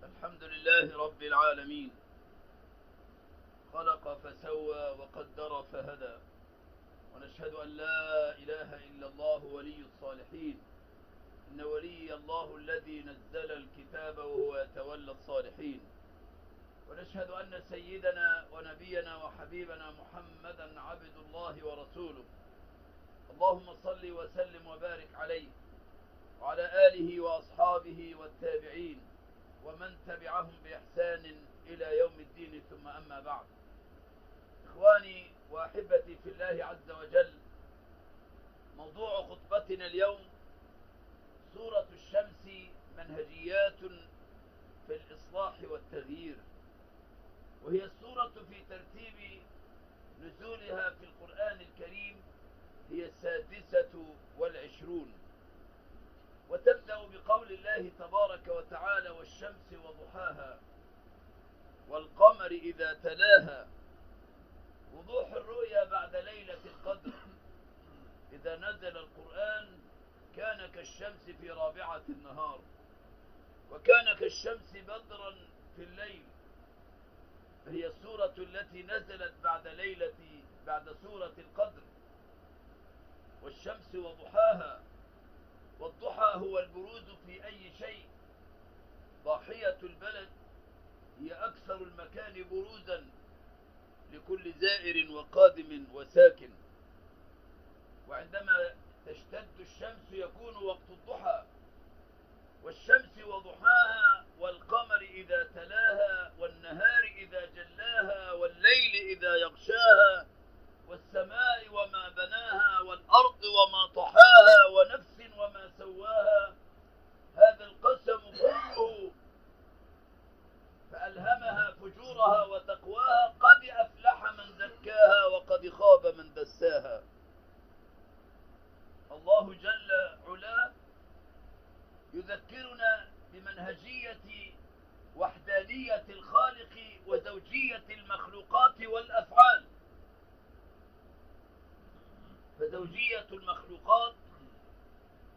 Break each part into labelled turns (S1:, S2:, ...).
S1: الحمد لله رب العالمين، خلق فسوى وقدر فهدى، ونشهد أن لا إله إلا الله ولي الصالحين. إن ولي الله الذي نزل الكتاب وهو يتولى الصالحين. ونشهد أن سيدنا ونبينا وحبيبنا محمدا عبد الله ورسوله. اللهم صل وسلم وبارك عليه وعلى آله وأصحابه والتابعين ومن تبعهم بإحسان إلى يوم الدين، ثم أما بعد. إخواني وأحبتي في الله عز وجل، موضوع خطبتنا اليوم سورة الشمس، منهجيات في الإصلاح والتغيير. وهي السورة في ترتيب نزولها في القرآن الكريم هي 26، وتبدأ بقول الله تبارك وتعالى: والشمس وضحاها والقمر إذا تلاها. وضوح الرؤيا بعد ليلة القدر إذا نزل القرآن كان كالشمس في رابعة النهار، وكان كالشمس بدرا في الليل. هي السورة التي نزلت بعد سورة القدر. والشمس وضحاها، والضحى هو البروز في أي شيء. ضاحية البلد هي أكثر المكان بروزا لكل زائر وقادم وساكن. وعندما تشتد الشمس يكون وقت الضحى. والشمس وضحاها والقمر إذا تلاها والنهار إذا جلاها والليل إذا يغشاها والسماء وما بناها والأرض وما طحاها ونفس وما سواها. هذا القسم كله. فألهمها فجورها وتقواها. قد أفلح من زكاها وقد خاب من دساها. الله جل علاه يذكرنا بمنهجية وحدانية الخالق وزوجية المخلوقات والأفعال. فزوجية المخلوقات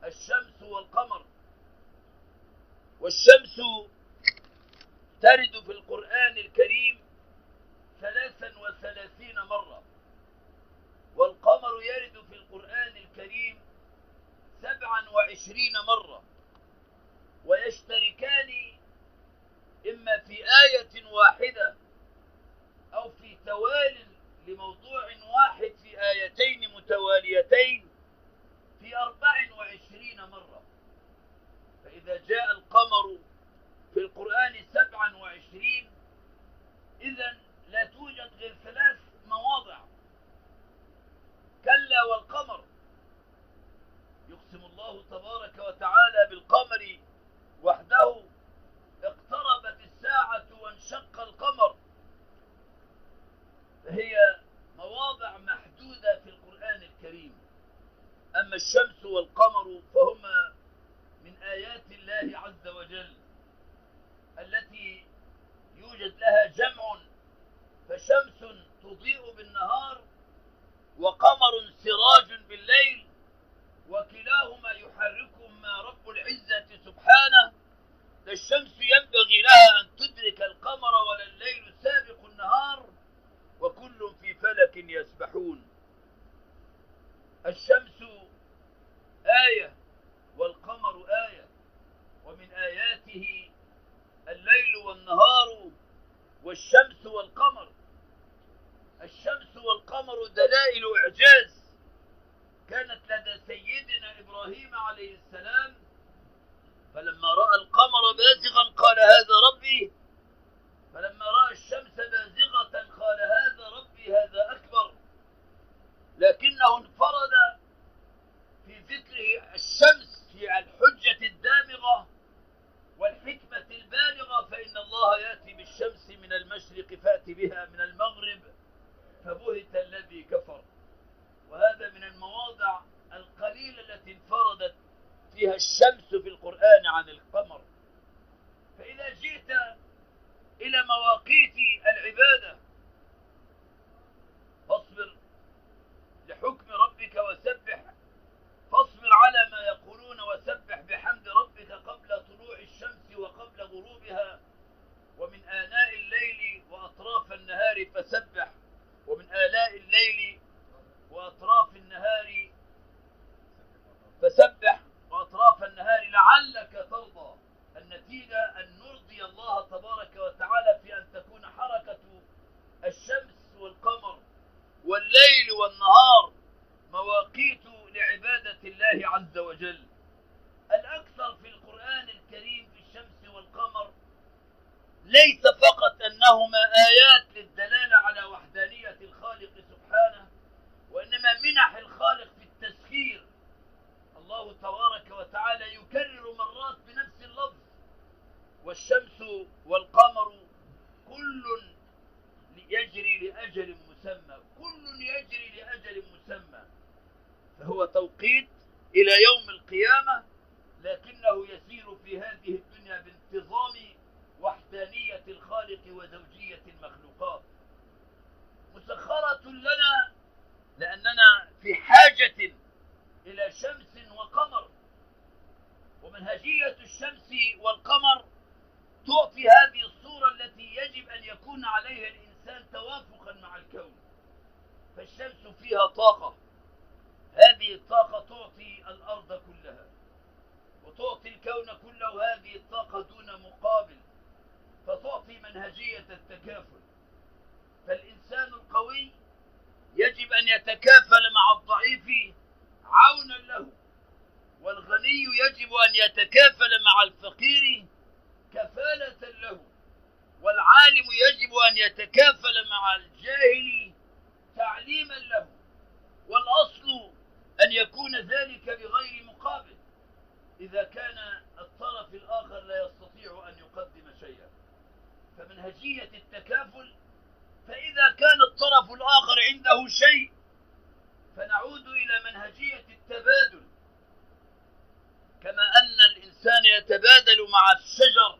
S1: الشمس والقمر. والشمس ترد في القرآن الكريم 33 مرة، والقمر يرد في القرآن الكريم 27 مرة، ويشتركان إما في آية واحدة أو في توال لموضوع واحد في آيتين متواليتين في 24 مرة. فإذا جاء القمر في القرآن 27، إذن لا توجد غير 3 مواضع. كلا والقمر، يقسم الله تبارك وتعالى بالقمر وحده: اقتربت الساعة وانشق القمر. فهي مواضع محدودة في القرآن الكريم. أما الشمس والقمر فهما من آيات الله عز وجل التي يوجد لها جمع. فشمس تضيء بالنهار وقمر سراج بالليل، وكلاهما يحركهما رب العزة سبحانه. لا الشمس ينبغي لها أن تدرك القمر ولا الليل سابق النهار، وكل في فلك يسبحون. الشمس آية والقمر آية، ومن آياته الليل والنهار والشمس والقمر. الشمس والقمر دلائل إعجاز كانت لدى سيدنا إبراهيم عليه السلام، فلما رأى القمر بازغا قال هذا ربي، فلما رأى الشمس بازغة قال هذا ربي هذا أكبر. لكنه انفرد في ذكره الشمس في الحجة الدامغة والحكمة البالغة. فإن الله يأتي بالشمس من المشرق فأت بها من المغرب فبهت الذي كفر. وهذا من المواضع القليلة التي انفردت فيها الشمس في القرآن عن القمر. فإذا جئت إلى مواقيت العبادة فاصبر لحكم ربك وسبح، فاصبر على ما يقولون وسبح بحمد ربك قبل طلوع الشمس وقبل غروبها ليس فقط أنهما آيات للدلالة على وحدانية الخالق سبحانه، وإنما منح الخالق في التسخير. الله تبارك وتعالى يكرر مرات بنفس اللفظ: والشمس والقمر كل يجري لأجل مسمى، كل يجري لأجل مسمى. فهو توقيت إلى يوم القيامة، لكنه يسير في هذه الدنيا بانتظام وحدانية الخالق وزوجية المخلوقات، مسخرة لنا لأننا في حاجة إلى شمس وقمر. ومنهجية الشمس والقمر تعطي هذه الصورة التي يجب أن يكون عليها الإنسان توافقا مع الكون. فالشمس فيها طاقة، هذه الطاقة تعطي الأرض كلها وتعطي الكون كله هذه الطاقة دون مقابل، فتعطي منهجية التكافل. فالإنسان القوي يجب أن يتكافل مع الضعيف عونا له، والغني يجب أن يتكافل مع الفقير كفالة له، والعالم يجب أن يتكافل مع الجاهل تعليما له، والأصل أن يكون ذلك بغير مقابل إذا كان الطرف الآخر لا يستطيع أن يقدم شيئا. فمنهجية التكافل، فإذا كان الطرف الآخر عنده شيء فنعود إلى منهجية التبادل، كما أن الإنسان يتبادل مع الشجر،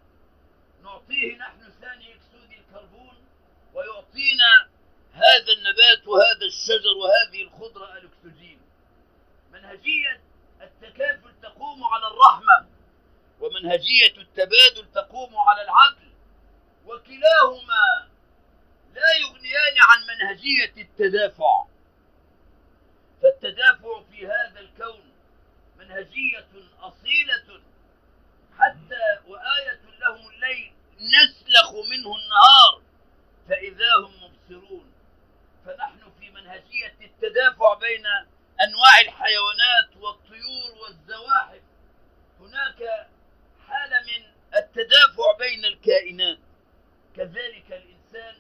S1: نعطيه نحن ثاني أكسيد الكربون ويعطينا هذا النبات وهذا الشجر وهذه الخضرة الأكسجين. منهجية التكافل تقوم على الرحمة، ومنهجية التبادل تقوم على العدل، وكلاهما لا يغنيان عن منهجية التدافع. فالتدافع في هذا الكون منهجية أصيلة، حتى وآية لهم الليل نسلخ منه النهار فإذا هم مبصرون. فنحن في منهجية التدافع بين أنواع الحيوانات والطيور والزواحف، هناك حالة من التدافع بين الكائنات. كذلك الإنسان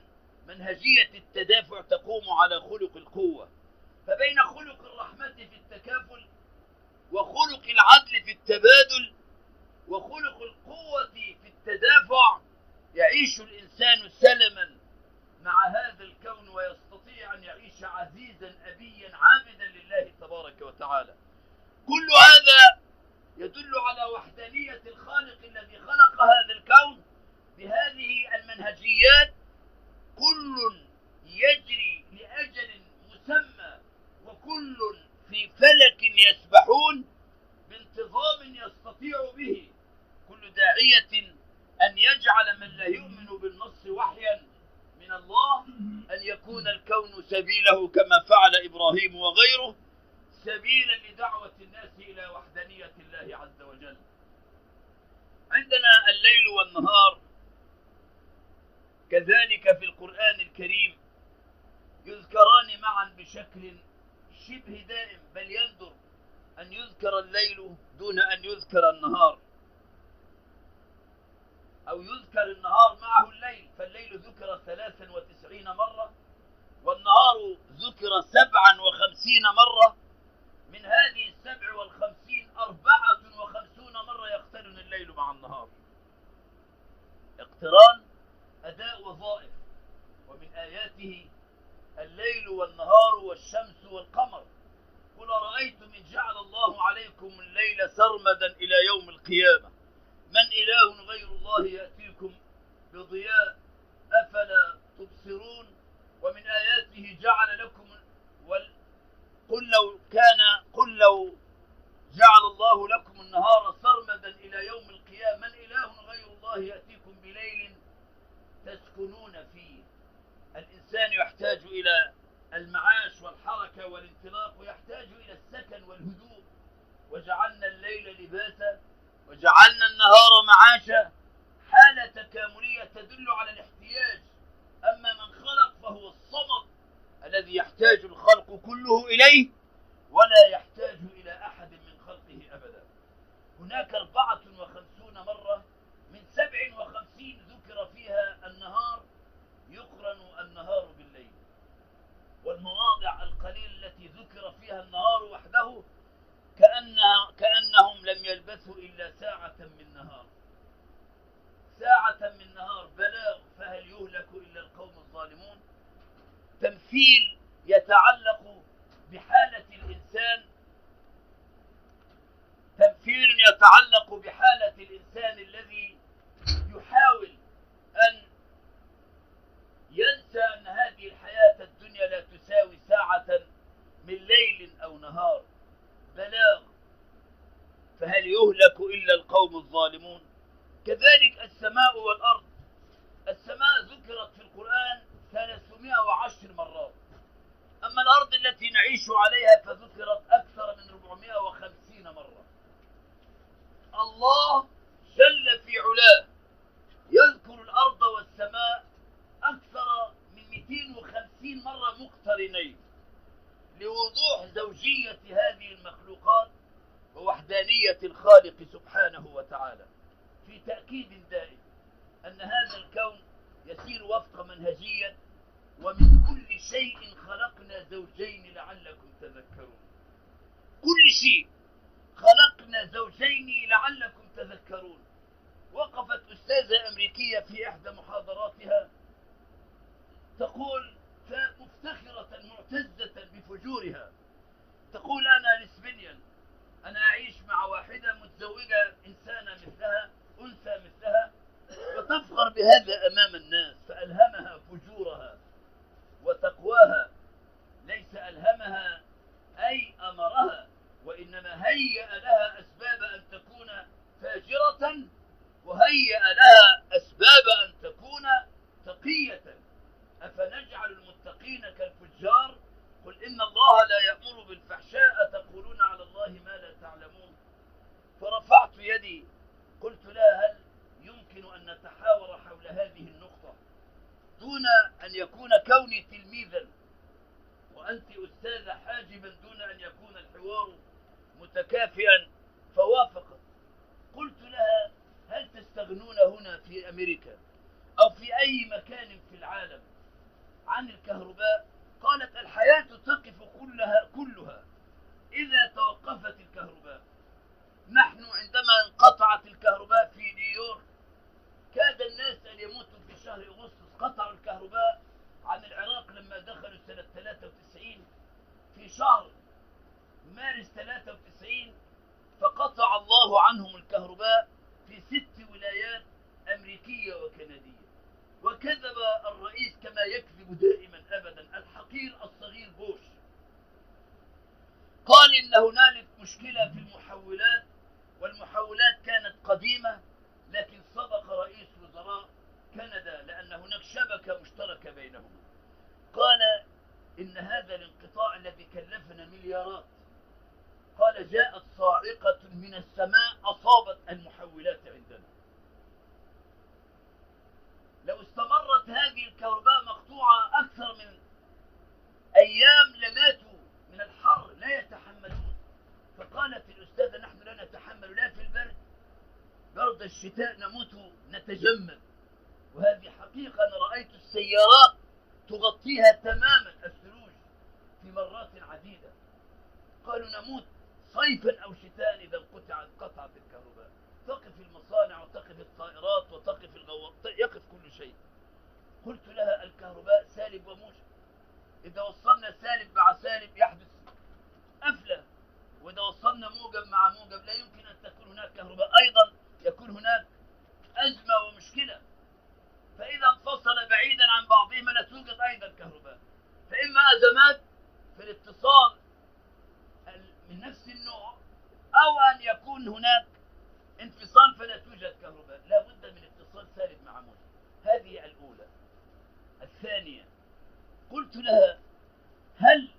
S1: منهجية التدافع تقوم على خلق القوة، فبين خلق الرحمة في التكافل وخلق العدل في التبادل وخلق القوة في التدافع يعيش الإنسان سلما مع هذا الكون، ويستطيع أن يعيش عزيزا أبيا عابدا لله تبارك وتعالى. كل هذا يدل على وحدانية الخالق الذي خلق هذا الكون بهذه المنهجيات. كل يجري لأجل مسمى، وكل في فلك يسبحون بانتظام يستطيع به كل داعية أن يجعل من لا يؤمن بالنص وحيا من الله أن يكون الكون سبيله، كما فعل إبراهيم وغيره، سبيلا لدعوة الناس إلى وحدانية الله عز وجل. عندنا الليل والنهار كذلك في القرآن الكريم يذكران معا بشكل شبه دائم، بل يندر أن يذكر الليل دون أن يذكر النهار، أو يذكر النهار معه الليل. فالليل ذكر 93 مرة، والنهار ذكر 57 مرة. من هذه 57 54 مرة يقترن الليل مع النهار، اقتران أداء وظائف. ومن آياته الليل والنهار والشمس والقمر. قل أرأيتم إن جعل الله عليكم الليل سرمدا إلى يوم القيامة من إله غير الله يأتيكم بضياء أفلا تبصرون. ومن آياته جعل لكم قل لو جعل الله لكم النهار سرمدا إلى يوم القيامة من إله غير الله يأتيكم بليل تسكنون فيه. الإنسان يحتاج إلى المعاش والحركة والانطلاق، ويحتاج إلى السكن والهدوء. وجعلنا الليل لباسا وجعلنا النهار معاشا، حالة تكاملية تدل على الاحتياج. أما من خلق فهو الصمد الذي يحتاج الخلق كله إليه ولا يحتاج إلى أحد من خلقه أبدا. هناك 54 مرة من 57 ذكر فيها تمثيل يتعلق بحالة الإنسان، تمثيل يتعلق بحالة الإنسان الذي يحاول أن ينسى أن هذه الحياة الدنيا لا تساوي ساعة من ليل أو نهار. بلاغ، فهل يهلك إلا القوم الظالمون. كذلك السماء والأرض. السماء ذكرت في القرآن 310 مرات، أما الأرض التي نعيش عليها فذكرت أكثر من 450 مرة. الله جل في علاه يذكر الأرض والسماء أكثر من 250 مرة مقترنين، لوضوح زوجية هذه المخلوقات ووحدانية الخالق سبحانه وتعالى، في تأكيد دائم أن هذا الكون يسير وفق منهجية، ومن كل شيء خلقنا زوجين لعلكم تذكرون. كل شيء خلقنا زوجين لعلكم تذكرون. وقفت أستاذة أمريكية في إحدى محاضراتها تقول مفتخرة معتزة بفجورها، تقول أنا لسبينيا، أنا أعيش مع واحدة متزوجة إنسانة مثلها، أنثى مثلها، وتفخر بهذا أمام الناس. فألهمها فجورها وتقواها، ليس ألهمها أي أمرها، وإنما هيأ لها أسباب أن تكون فاجرة، وهيأ لها أسباب أن تكون تقية. أفنجعل المتقين كالفجار؟ قل إن الله لا يأمر بالفحشاء تقولون على الله ما لا تعلمون. فرفعت يدي قلت لها هل يمكن أن نتحاور حول هذه النقطة دون أن يكون كوني تلميذا وأنت أستاذة حاجبا، دون أن يكون الحوار متكافئا؟ فوافقت. قلت لها هل تستغنون هنا في أمريكا أو في أي مكان في العالم عن الكهرباء؟ قالت الحياة تقف كلها إذا توقفت الكهرباء. نحن عندما انقطعت الكهرباء في نيويورك كاد الناس أن يموتوا في شهر أغسطس. قطعوا الكهرباء عن العراق لما دخلوا سنة 93 في شهر مارس 93، فقطع الله عنهم الكهرباء في 6 ولايات أمريكية وكندية. وكذب الرئيس كما يكذب دائما أبدا الحقير الصغير بوش، قال إن هنالك مشكلة في المحولات، والمحولات كانت قديمة، لكن صدق رئيس وزراء كندا لأن هناك شبكة مشتركة بينهما. قال إن هذا الانقطاع الذي كلفنا مليارات، قال جاءت صاعقة من السماء أصابت المحولات عندنا. لو استمرت هذه الكهرباء مقطوعة أكثر من أيام لماتوا من الحر، لا يتحملون. فقالت الأستاذة نحن لا نتحمل لا في البرد، برد الشتاء نموت نتجمد. وهذه حقيقة، أنا رأيت السيارات تغطيها تماما الثلوج في مرات عديدة. قالوا نموت صيفا أو شتاء إذا قطعت الكهرباء. تقف المصانع وتقف الطائرات وتقف يقف كل شيء. قلت لها الكهرباء سالب وموجب، إذا وصلنا سالب مع سالب يحدث أفلة، وإذا وصلنا موجب مع موجب لا يمكن أن تكون هناك كهرباء، أيضا يكون هناك أزمة ومشكلة. فإذا انفصل بعيدا عن بعضهما لا توجد أيضا كهرباء. فإما أزمات في الاتصال من نفس النوع، أو أن يكون هناك انفصال فلا توجد كهرباء. لا بد من اتصال سالب مع موجب. هذه الأولى. الثانية، قلت لها هل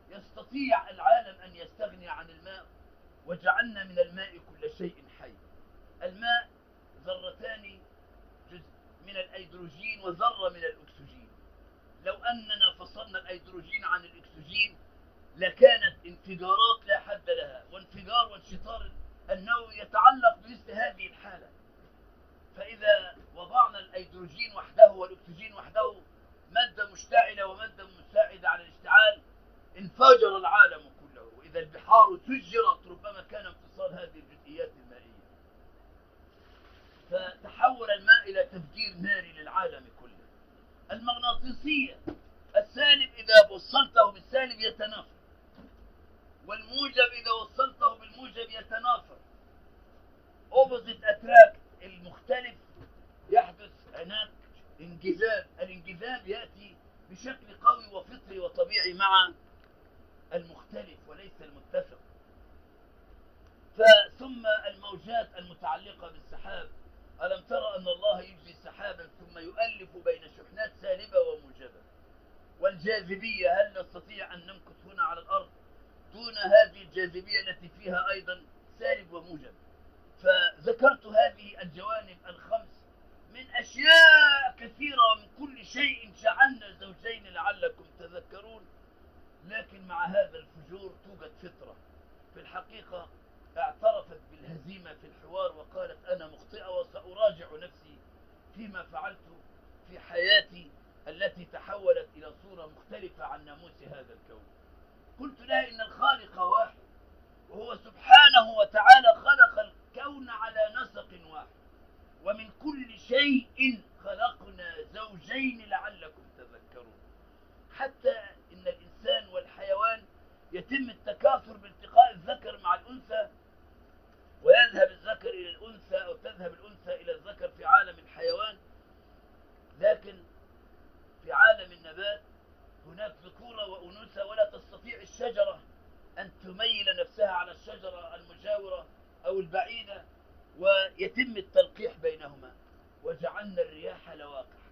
S1: يستطيع العالم أن يستغني عن الماء؟ وجعلنا من الماء كل شيء حي. الماء ذرتان، جزء من الأيدروجين وذرة من الأكسجين. لو أننا فصلنا الأيدروجين عن الأكسجين لكانت انفجارات لا حد لها، وانفجار وانشطار النووي يتعلق بمثل هذه الحالة. فإذا وضعنا الأيدروجين وحده والأكسجين وحده، مادة مشتعلة ومادة مساعدة على الاشتعال، انفجر العالم كله. وإذا البحار سجرت ربما كان انفصال هذه الجزئيات المائية، فتحول الماء إلى تفجير ناري للعالم كله. المغناطيسية، السالب إذا وصلته بالسالب يتنافر، والموجب إذا وصلته بالموجب يتنافر. opposite attract، المختلف يحدث هناك انجذاب. الانجذاب يأتي بشكل قوي وفطري وطبيعي مع المختلف وليس المتفق. ثم الموجات المتعلقة بالسحاب، ألم ترى أن الله يجري سحابا ثم يؤلف بين شحنات سالبة وموجبة؟ والجاذبية، هل نستطيع أن نمكث هنا على الأرض دون هذه الجاذبية التي فيها أيضا سالب وموجب؟ فذكرت هذه الجوانب الخمس من أشياء كثيرة، ومن كل شيء جعلنا زوجين لعلكم تذكرون. لكن مع هذا الفجور توجد فطرة في الحقيقة اعترفت بالهزيمة في الحوار وقالت أنا مخطئة وسأراجع نفسي فيما فعلت في حياتي التي تحولت إلى صورة مختلفة عن ناموس هذا الكون. قلت لها إن الخالق واحد، وهو سبحانه وتعالى خلق الكون على نسق واحد، ومن كل شيء خلقنا زوجين لعلكم تذكرون. حتى إن الإنسان والحيوان يتم التكاثر بالتقاء الذكر مع الأنثى، ويذهب الذكر إلى الأنثى أو تذهب الأنثى إلى الذكر في عالم الحيوان. لكن في عالم النبات هناك ذكورة وأنوثة، ولا تستطيع الشجرة أن تميل نفسها على الشجرة المجاورة أو البعيدة، ويتم التلقيح بينهما. وجعلنا الرياح لواقح،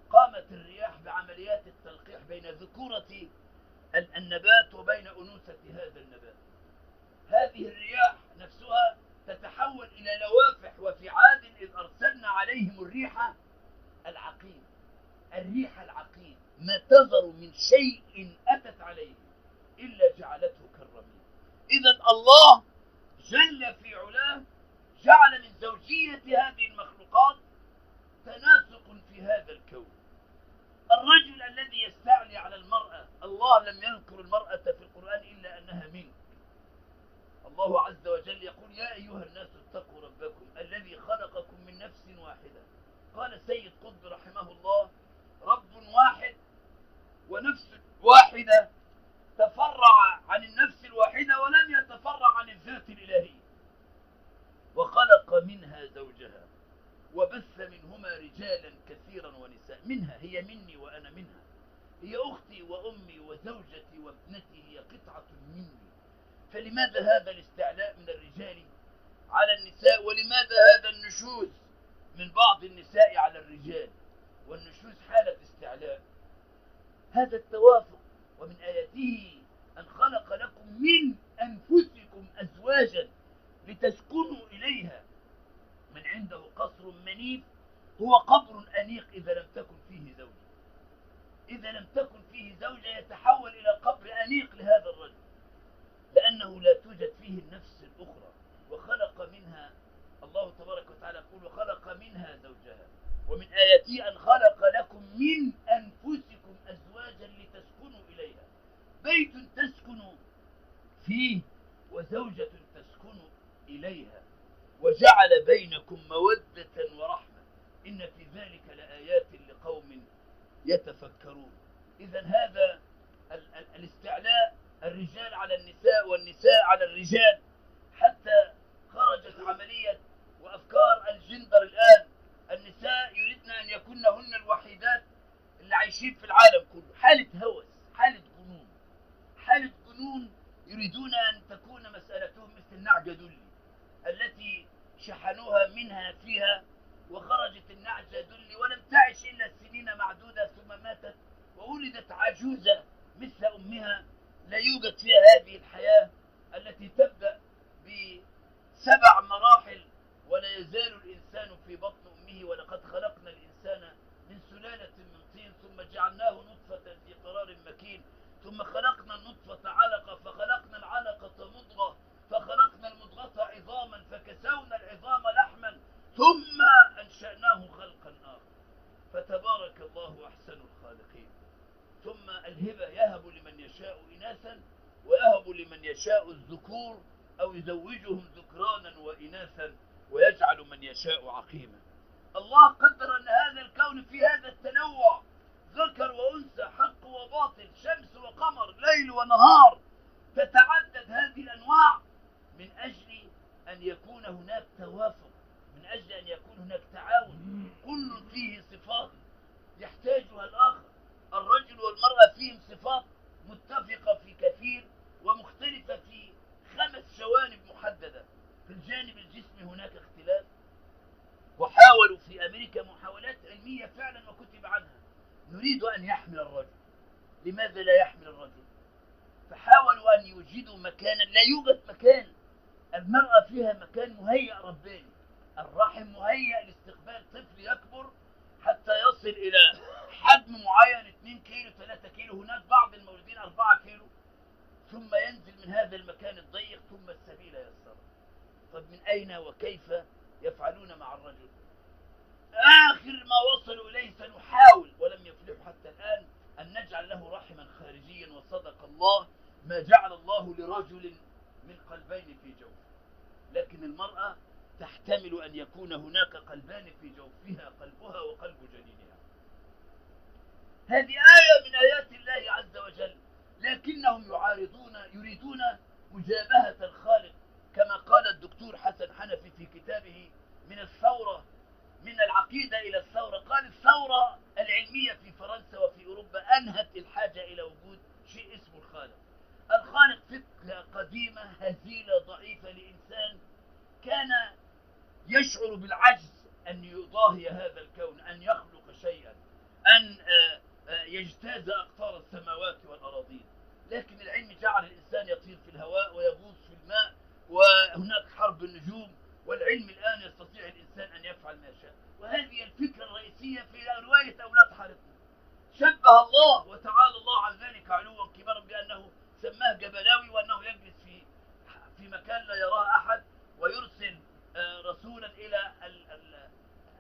S1: قامت الرياح بعمليات التلقيح بين ذكورة النبات وبين أنوثة هذا النبات. هذه الرياح نفسها تتحول إلى لوافح، وفي عاد إذ أرسلنا عليهم الريح العقيم. الريح العقيم ما تذر من شيء أتت عليه إلا جعلته كالرميم. إذن الله جل في علاه جعل من زوجية هذه المخلوقات تناسق في هذا الكون. الرجل الذي يستعلي على المرأة، الله لم يذكر المرأة في القرآن إلا أنها منك. الله عز وجل يقول يا أيها الناس اتقوا ربكم الذي خلقكم من نفس واحدة. قال سيد قطب رحمه الله رب واحد ونفس واحدة تفرع عن النفس الواحدة ولم يتفرع عن الذات الإلهية. وخلق منها زوجها وبث منهما رجالا كثيرا ونساء. منها هي مني وأنا منها، هي أختي وأمي وزوجتي وابنتي، هي قطعة مني. فلماذا هذا الاستعلاء من الرجال على النساء؟ ولماذا هذا النشوز من بعض النساء على الرجال؟ والنشوز حالة استعلاء. هذا التوافق. ومن آياته أن خلق لكم من أنفسكم أزواجا لتسكنوا إليها. من عنده قصر منيف هو قبر أنيق إذا لم تكن فيه زوجة. إذا لم تكن فيه زوجة يتحول إلى قبر أنيق لهذا الرجل، لأنه لا توجد فيه النفس الأخرى. وخلق منها، الله تبارك وتعالى يقول وخلق منها زوجها. ومن آياته أن خلق لكم من أنفسكم أزواجا لتسكنوا إليها. بيت تسكنوا فيه وزوجة تسكن إليها، وجعل بينكم مودة ورحمة إن في ذلك لآيات لقوم يتفكرون. إذا هذا الاستعلاء، الرجال على النساء والنساء على الرجال، حتى خرجت عملية وأفكار الجندر الآن. النساء يريدن أن يكون هن الوحيدات اللي عايشين في العالم كله. حالة هوس، حالة جنون، حالة جنون. يريدون أن تكون مسألتهم مثل النعجة دلي التي شحنوها منها فيها، وخرجت النعجة دلي ولم تعش إلا سنين معدودة ثم ماتت، وولدت عجوزة مثل أمها. لا يوجد فيها هذه الحياة التي تبدأ ب7 مراحل، ولا يزال الإنسان في بطن أمه. ولقد خلقنا الإنسان من سلالة من طين ثم جعلناه نطفة في قرار مكين، ثم خلقنا النطفة علقة، فخلقنا العلقة مضغة، فخلقنا المضغة عظاما، فكسونا العظام لحما، ثم أنشأناه خلقا آخر. فتبارك الله أحسن الخالقين. ثم الهبة يهب لمن يشاء إناثا ويهب لمن يشاء الذكور، أو يزوجهم ذكرانا وإناثا ويجعل من يشاء عقيما. الله قدر أن هذا الكون في هذا التنوع ذكر وأنثى، حق وباطل، وباطل، شمس وقمر، ليل ونهار، تتعدد هذه الأنواع من أجل أن يكون هناك توافق، من أجل أن يكون هناك تعاون، كل فيه صفات يحتاجها الآخر. الرجل والمرأة فيهم صفات متفقة في كثير ومختلفة في 5 جوانب محددة. في الجانب الجسمي هناك اختلاف، وحاولوا في أمريكا محاولات علمية فعلا وكتب عنها. نريد أن يحمل الرجل، لماذا لا يحمل الرجل؟ فحاولوا أن يوجدوا مكانا، لا يوجد مكان. المرأة فيها مكان مهيأ رباني، الرحم مهيأ لاستقبال طفل يكبر حتى يصل إلى حجم معين، 2 كيلو 3 كيلو، هناك بعض المولودين 4 كيلو، ثم ينزل من هذا المكان الضيق ثم السبيل يسر. طب من أين وكيف يفعلون مع الرجل؟ آخر ما وصلوا إليه، سنحاول ولم يفلحوا حتى الآن أن نجعل له رحما خارجيا، وصدق الله ما جعل الله لرجل من قلبين في جوفه. لكن المرأة تحتمل أن يكون هناك قلبان في جوفها، قلبها وقلب جنينها. هذه آية من آيات الله عز وجل، لكنهم يريدون مجابهة الخالق، كما قال الدكتور حسن حنفي في كتابه من الثورة، من العقيدة إلى الثورة. قال الثورة العلمية في فرنسا وفي أوروبا أنهت الحاجة إلى وجود شيء اسمه الخالق. الخالق فكرة قديمة هزيلة ضعيفة لإنسان كان يشعر بالعجز أن يضاهي هذا الكون، أن يخلق شيئا، أن يجتاز أقطار السماوات والأراضين. لكن العلم جعل الإنسان يطير في الهواء ويغوص في الماء، وهناك حرب النجوم، والعلم الآن يستطيع الإنسان أن يفعل ما شاء. وهذه الفكرة الرئيسية في رواية أولاد حارتنا. شبه الله وتعالى الله عن ذلك علوا كبرا بأنه سماه جبلاوي، وأنه يجلس في مكان لا يراه أحد، ويرسل رسولا إلى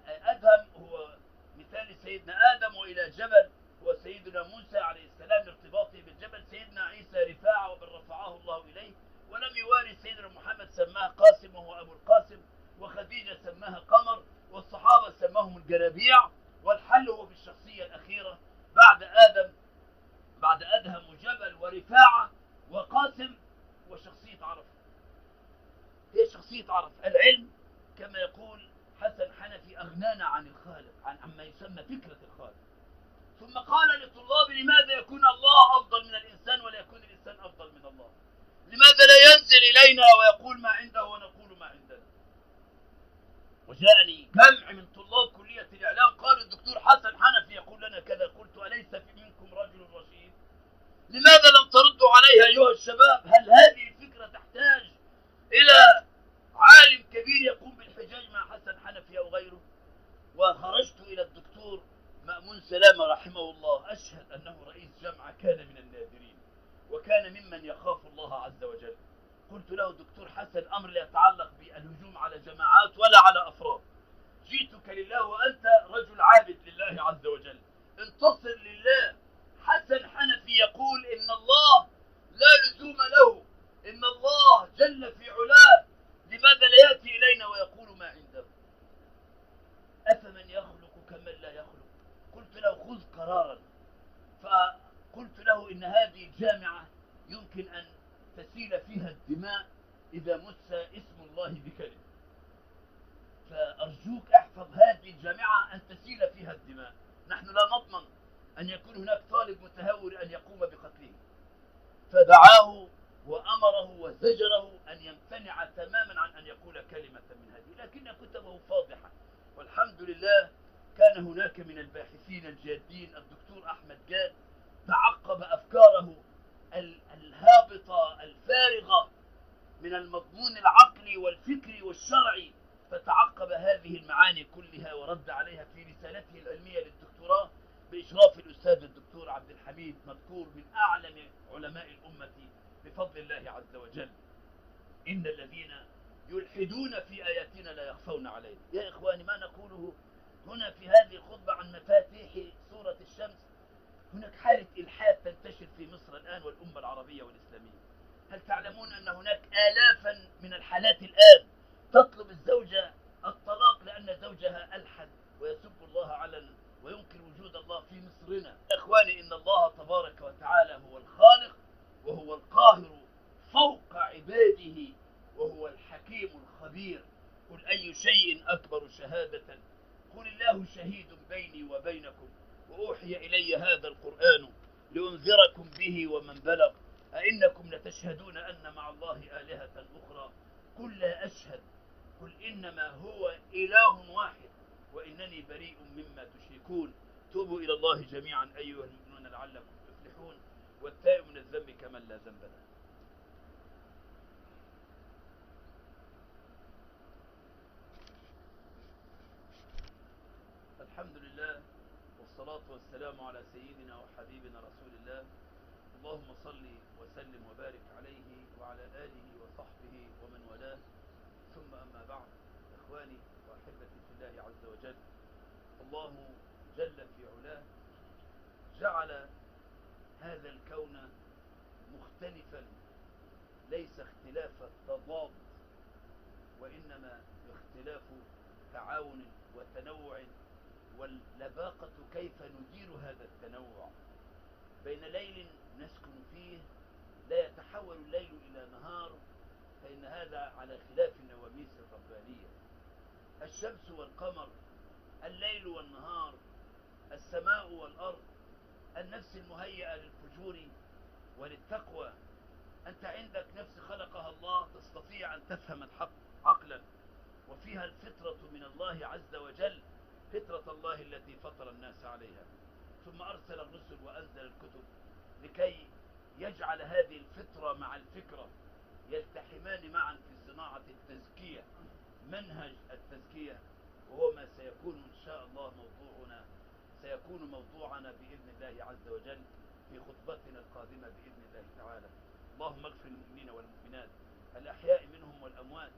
S1: أدهم، هو مثال سيدنا آدم، وإلى جبل هو سيدنا موسى عليه السلام لارتباطه بالجبل، سيدنا عيسى رفاعة ومن رفعه الله إليه، ولم يواري سيدنا محمد سماه قاسم وهو أبو القاسم، وخديجة سماها قمر، والصحابة سماهم الجرابيع. والحل هو بالشخصية الأخيرة بعد أدهم وجبل ورفاعة وقاسم، وشخصية عرف. هي شخصية عرف. العلم كما يقول حسن حنفي أغنانا عن الخالق، عما يسمى فكرة الخالق. ثم قال لطلاب: لماذا يكون الله أفضل من الإنسان ولا يكون الإنسان أفضل من الله؟ لماذا لا ينزل إلينا ويقول ما عنده ونقول ما عندنا؟ وجاءني جمع من طلاب كلية الإعلام قالوا: الدكتور حسن حنفي يقول لنا كذا. قلت: أليس منكم رجل رشيد؟ لماذا لم تردوا عليها أيها الشباب؟ هل هذه الفكرة تحتاج إلى عالم كبير يقوم بالحجاج مع حسن حنفي أو غيره؟ وخرجت إلى الدكتور مأمون سلامة رحمه الله، أشهد أنه رئيس جامعة كان من النادرين، وكان ممن يخاف الله عز وجل. قلت له: دكتور حسن، أمر لا يتعلق بالهجوم على جماعات ولا على أفراد، جئتك لله وأنت رجل عابد لله عز وجل، انتصر لله. حسن حنفي يقول إن الله لا لزوم له، إن الله جل في علاه، لماذا لا يأتي إلينا ويقول ما عنده؟ أفمن يخلق كمن لا يخلق؟ قلت له: خذ قرارا. فقلت له: إن هذه الجامعة يمكن أن تسيل فيها الدماء إذا مس اسم الله بكلمة، فأرجوك احفظ هذه الجامعة أن تسيل فيها الدماء. نحن لا نضمن أن يكون هناك طالب متهور أن يقوم بقتله. فدعاه وأمره وزجره أن يمتنع تماما عن أن يقول كلمة من هذه، لكن كتبه فاضحة. والحمد لله كان هناك من الباحثين الجادين الدكتور أحمد جاد تعقب أفكاره الهابطة الفارغة من المضمون العقلي والفكري والشرعي، فتعقب هذه المعاني كلها ورد عليها في رسالته العلمية للدكتوراه بإشراف الأستاذ الدكتور عبد الحميد، مذكور من أعلم علماء الأمة بفضل الله عز وجل. إن الذين يلحدون في آياتنا لا يخفون علينا. يا إخواني، ما نقوله هنا في هذه الخطبة عن مفاتيح سورة الشمس، هناك حالة إلحاد تنتشر في مصر الآن والأمة العربية والإسلامية. هل تعلمون أن هناك آلافا من الحالات الآن تطلب الزوجة الطلاق لأن زوجها ألحد ويسب الله علنا وينكر وجود الله في مصرنا؟ يا إخواني، إن الله تبارك وتعالى شهادة. قل الله شهيد بيني وبينكم وأوحي إلي هذا القرآن لأنذركم به ومن بلغ أئنكم لتشهدون أن مع الله آلهة أخرى قل لا أشهد قل إنما هو إله واحد وإنني بريء مما تشركون توبوا إلى الله جميعا أيها المؤمنون لعلكم تفلحون والتائب من الذنب كمن لا ذنب له. الحمد لله والصلاة والسلام على سيدنا وحبيبنا رسول الله. اللهم صل وسلم وبارك عليه وعلى آله وصحبه ومن والاه، ثم أما بعد. إخواني وأحبتي في الله عز وجل، الله جل في علاه جعل هذا الكون مختلفا، ليس اختلاف تضاد وإنما اختلاف تعاون وتنوع، واللباقة كيف ندير هذا التنوع بين ليل نسكن فيه لا يتحول الليل إلى نهار، فإن هذا على خلاف النواميس الربانية. الشمس والقمر، الليل والنهار، السماء والأرض، النفس المهيئة للفجور وللتقوى. أنت عندك نفس خلقها الله تستطيع أن تفهم الحق عقلا، وفيها الفطرة من الله عز وجل، فطرة الله التي فطر الناس عليها، ثم أرسل الرسل وأنزل الكتب لكي يجعل هذه الفطرة مع الفكرة يلتحمان معا في صناعة التزكية، منهج التزكية، وهو ما سيكون إن شاء الله موضوعنا بإذن الله عز وجل في خطبتنا القادمة بإذن الله تعالى. اللهم اغفر للمؤمنين والمؤمنات الأحياء منهم والأموات.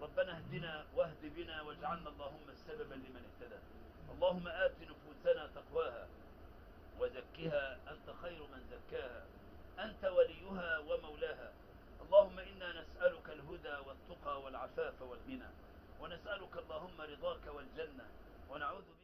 S1: ربنا اهدنا واهد بنا واجعلنا اللهم السببا لمن اهتدى. اللهم آت نفوسنا تقواها وزكها أنت خير من زكاها، أنت وليها ومولاها. اللهم إنا نسألك الهدى والتقى والعفاف والغنى، ونسألك اللهم رضاك والجنة، ونعوذ بك